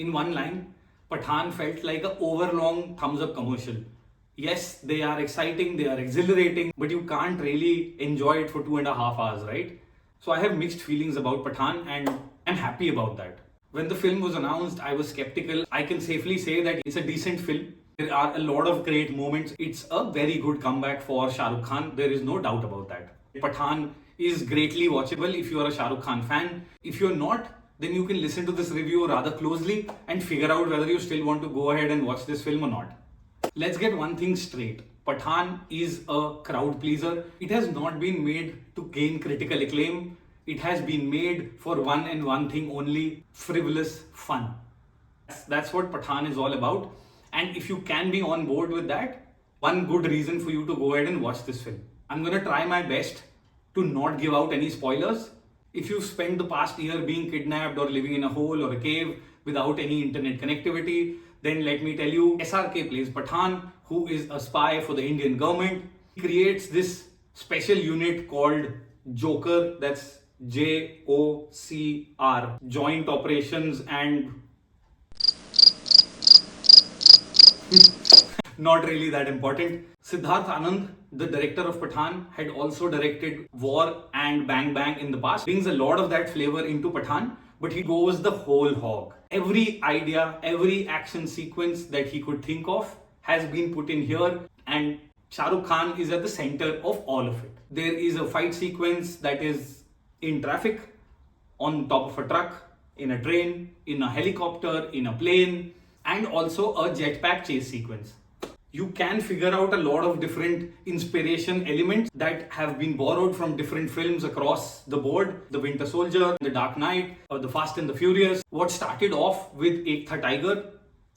In one line, Pathan felt like an overlong Thums Up commercial. Yes, they are exciting, they are exhilarating, but you can't really enjoy it for 2.5 hours, right? So I have mixed feelings about Pathan and I'm happy about that. When the film was announced, I was skeptical. I can safely say that it's a decent film. There are a lot of great moments. It's a very good comeback for Shahrukh Khan. There is no doubt about that. Pathan is greatly watchable if you are a Shahrukh Khan fan. If you're not, then you can listen to this review rather closely and figure out whether you still want to go ahead and watch this film or not. Let's get one thing straight. Pathan is a crowd pleaser. It has not been made to gain critical acclaim. It has been made for one and one thing only: frivolous fun. That's what Pathan is all about. And if you can be on board with that, one good reason for you to go ahead and watch this film. I'm gonna try my best to not give out any spoilers. If you've spent the past year being kidnapped or living in a hole or a cave without any internet connectivity, then let me tell you, SRK plays Pathan, who is a spy for the Indian government. He creates this special unit called Joker, that's JOCR, Joint Operations and not really that important. Siddharth Anand, the director of Pathan, had also directed War and Bang Bang in the past. Brings a lot of that flavor into Pathan, but he goes the whole hog. Every idea, every action sequence that he could think of has been put in here, and Shahrukh Khan is at the center of all of it. There is a fight sequence that is in traffic, on top of a truck, in a train, in a helicopter, in a plane, and also a jetpack chase sequence. You can figure out a lot of different inspiration elements that have been borrowed from different films across the board. The Winter Soldier, The Dark Knight, or The Fast and the Furious. What started off with Ek Tha Tiger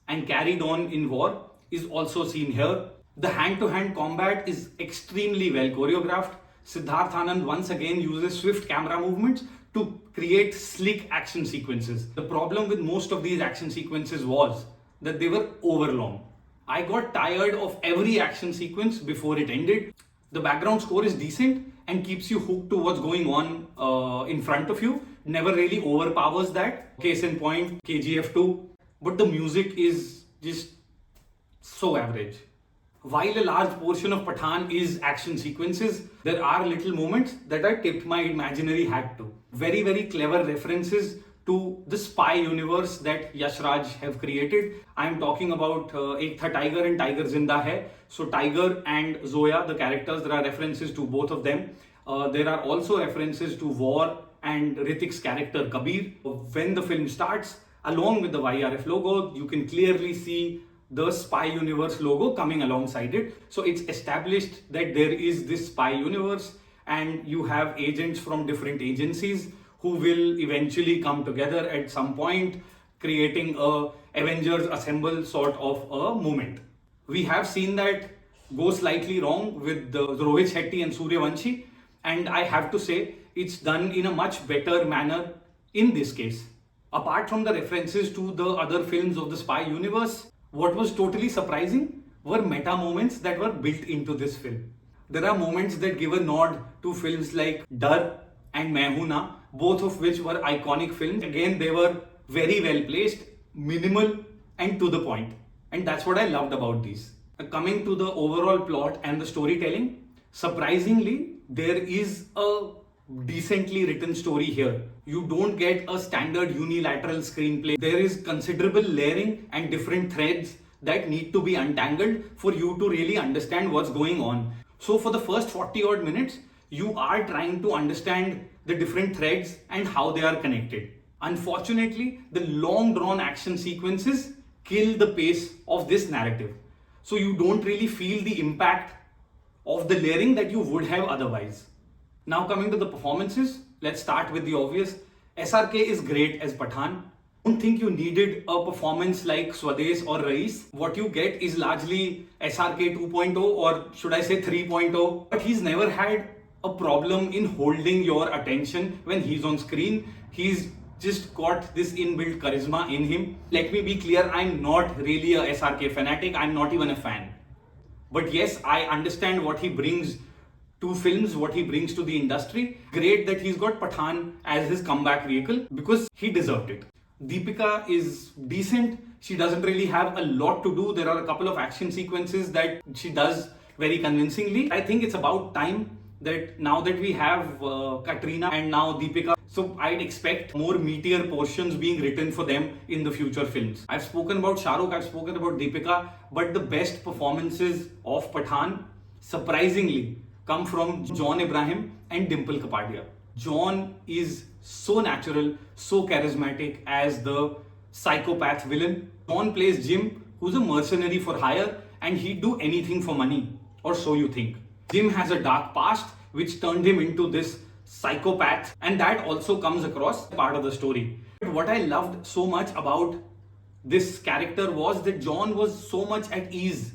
and carried on in War is also seen here. The hand-to-hand combat is extremely well choreographed. Siddharth Anand once again uses swift camera movements to create slick action sequences. The problem with most of these action sequences was that they were overlong. I got tired of every action sequence before it ended. The background score is decent and keeps you hooked to what's going on in front of you. Never really overpowers that. Case in point, KGF 2. But the music is just so average. While a large portion of Pathan is action sequences, there are little moments that I tipped my imaginary hat to. Very, very clever references to the spy universe that Yash Raj have created. I am talking about Ek Tha Tiger and Tiger Zinda Hai. So Tiger and Zoya, the characters, there are references to both of them. There are also references to War and Ritik's character Kabir. When the film starts, along with the YRF logo, you can clearly see the spy universe logo coming alongside it. So it's established that there is this spy universe and you have agents from different agencies who will eventually come together at some point, creating a Avengers Assemble sort of a moment. We have seen that go slightly wrong with the Rohit Shetty and Suryavanshi, and I have to say it's done in a much better manner in this case. Apart from the references to the other films of the spy universe, what was totally surprising were meta moments that were built into this film. There are moments that give a nod to films like Dar and Main Hoon Na, both of which were iconic films. Again, they were very well placed, minimal and to the point. And that's what I loved about these. Coming to the overall plot and the storytelling, surprisingly, there is a decently written story here. You don't get a standard unilateral screenplay. There is considerable layering and different threads that need to be untangled for you to really understand what's going on. So for the first 40 odd minutes, you are trying to understand the different threads and how they are connected. Unfortunately, the long drawn action sequences kill the pace of this narrative. So you don't really feel the impact of the layering that you would have otherwise. Now coming to the performances, let's start with the obvious. SRK is great as Pathan. I don't think you needed a performance like Swades or Rais. What you get is largely SRK 2.0, or should I say 3.0. But he's never had a problem in holding your attention when he's on screen. He's just got this inbuilt charisma in him. Let me be clear, I'm not really a SRK fanatic. I'm not even a fan. But yes, I understand what he brings to films, what he brings to the industry. Great that he's got Pathan as his comeback vehicle because he deserved it. Deepika is decent. She doesn't really have a lot to do. There are a couple of action sequences that she does very convincingly. I think it's about time that now that we have Katrina and now Deepika, so I'd expect more meatier portions being written for them in the future films. I've spoken about Shahrukh, I've spoken about Deepika, but the best performances of Pathan, surprisingly, come from John Abraham and Dimple Kapadia. John is so natural, so charismatic as the psychopath villain. John plays Jim, who's a mercenary for hire, and he'd do anything for money, or so you think. Jim has a dark past which turned him into this psychopath, and that also comes across part of the story. But what I loved so much about this character was that John was so much at ease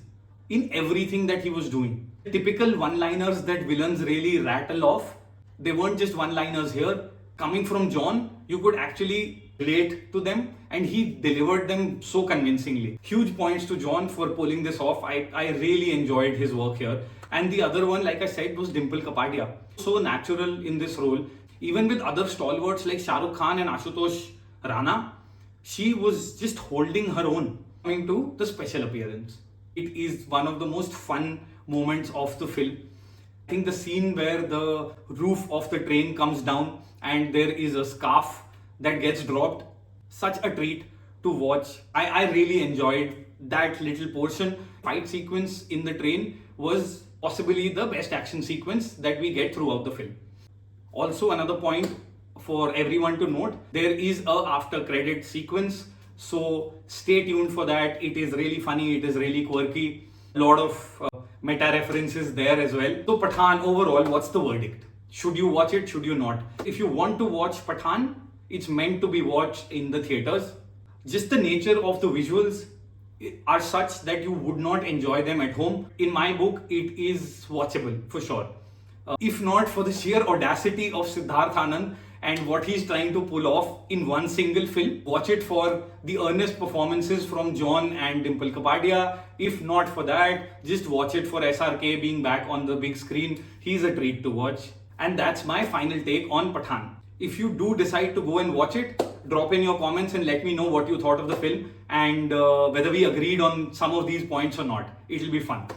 in everything that he was doing. Typical one-liners that villains really rattle off, they weren't just one-liners here. Coming from John, you could actually relate to them, and he delivered them so convincingly. Huge points to John for pulling this off. I really enjoyed his work here. And the other one, like I said, was Dimple Kapadia. So natural in this role. Even with other stalwarts like Shahrukh Khan and Ashutosh Rana, she was just holding her own. Coming to the special appearance, it is one of the most fun moments of the film. I think the scene where the roof of the train comes down and there is a scarf that gets dropped, such a treat to watch. I really enjoyed that little portion. Fight sequence in the train was possibly the best action sequence that we get throughout the film. Also, another point for everyone to note, there is a after credit sequence, so stay tuned for that. It is really funny, it is really quirky, a lot of meta references there as well. So Pathan, overall, what's the verdict? Should you watch it? Should you not? If you want to watch Pathan, it's meant to be watched in the theaters. Just the nature of the visuals are such that you would not enjoy them at home. In my book, it is watchable for sure. If not for the sheer audacity of Siddharth Anand and what he's trying to pull off in one single film, watch it for the earnest performances from John and Dimple Kapadia. If not for that, just watch it for SRK being back on the big screen. He's a treat to watch. And that's my final take on Pathan. If you do decide to go and watch it, drop in your comments and let me know what you thought of the film and whether we agreed on some of these points or not. It'll be fun.